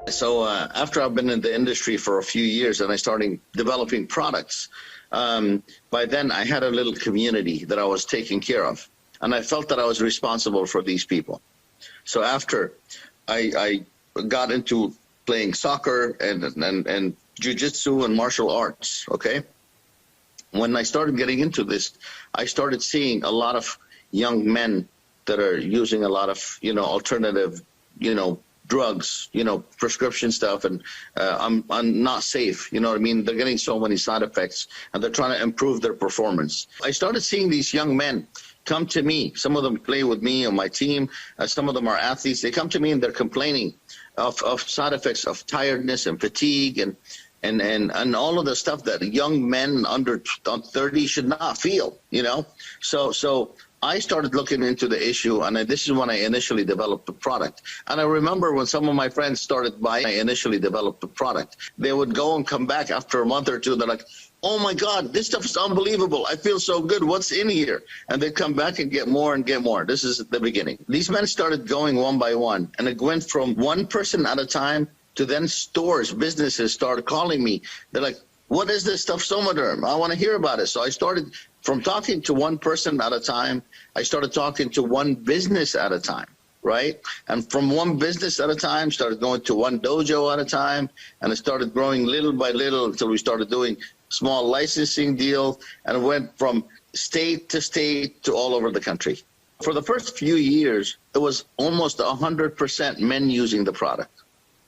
So after I've been in the industry for a few years and I started developing products, by then I had a little community that I was taking care of. And I felt that I was responsible for these people. So after I got into playing soccer and jiu-jitsu and martial arts, okay? When I started getting into this, I started seeing a lot of young men that are using a lot of, alternative, drugs, prescription stuff, and I'm not safe. You know what I mean? They're getting so many side effects, and they're trying to improve their performance. I started seeing these young men come to me. Some of them play with me on my team. Some of them are athletes. They come to me and they're complaining of side effects of tiredness and fatigue and all of the stuff that young men under 30 should not feel, So I started looking into the issue, and this is when I initially developed the product. And I remember when some of my friends started buying, I initially developed the product. They would go and come back after a month or two. They're like, oh my God, this stuff is unbelievable. I feel so good. What's in here? And they come back and get more and get more. This is the beginning. These men started going one by one, and it went from one person at a time to then stores, businesses started calling me. They're like, what is this stuff, SomaDerm? I want to hear about it. So I started from talking to one person at a time. I started talking to one business at a time, right? And from one business at a time, started going to one dojo at a time, and it started growing little by little until we started doing small licensing deals, and it went from state to all over the country. For the first few years, it was almost 100% men using the product,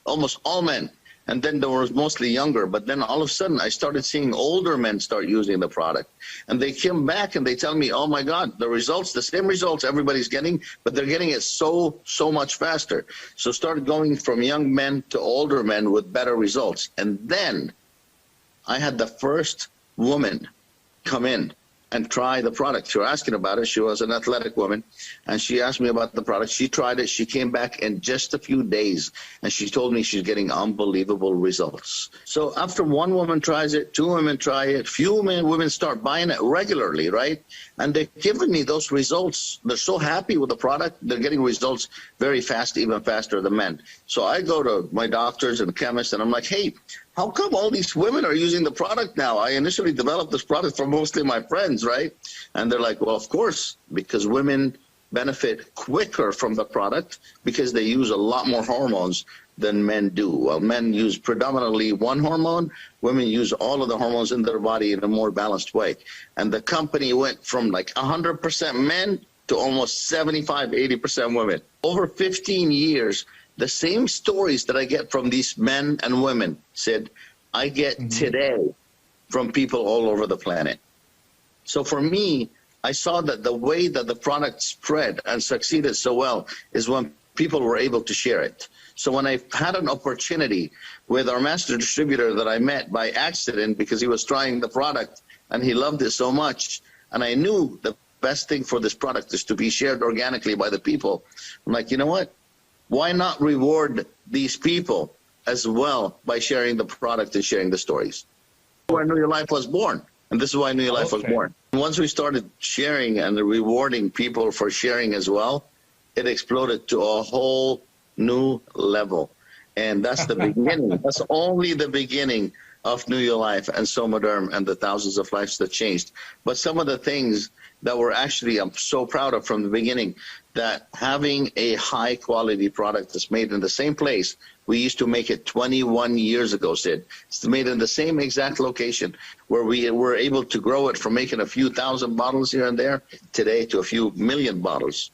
almost all men. And then there was mostly younger, but then all of a sudden I started seeing older men start using the product. And they came back and they tell me, oh my God, the results, the same results everybody's getting, but they're getting it so much faster. So started going from young men to older men with better results. And then I had the first woman come in and try the product. She was asking about it. She was an athletic woman, and she asked me about the product. She tried it. She came back in just a few days, and she told me she's getting unbelievable results. So after one woman tries it, two women try it, few women start buying it regularly, right? And they're giving me those results. They're so happy with the product. They're getting results very fast, even faster than men. So I go to my doctors and chemists, and I'm like, hey, how come all these women are using the product now? I initially developed this product for mostly my friends, right? And they're like, well, of course, because women benefit quicker from the product because they use a lot more hormones than men do. Well, men use predominantly one hormone. Women use all of the hormones in their body in a more balanced way. And the company went from like 100% men to almost 75, 80% women. Over 15 years, the same stories that I get from these men and women said, I get today from people all over the planet. So for me, I saw that the way that the product spread and succeeded so well is when people were able to share it. So when I had an opportunity with our master distributor that I met by accident because he was trying the product and he loved it so much, and I knew the best thing for this product is to be shared organically by the people, I'm like, you know what? Why not reward these people as well by sharing the product and sharing the stories? Where New Your Life was born. And this is why New Your Life was born. Once we started sharing and rewarding people for sharing as well, it exploded to a whole new level. And that's the beginning. That's only the beginning of New Your Life and SomaDerm and the thousands of lives that changed. But some of the things that were actually, I'm so proud of from the beginning, that having a high quality product that's made in the same place. We used to make it 21 years ago, Sid. It's made in the same exact location where we were able to grow it from making a few thousand bottles here and there today to a few million bottles.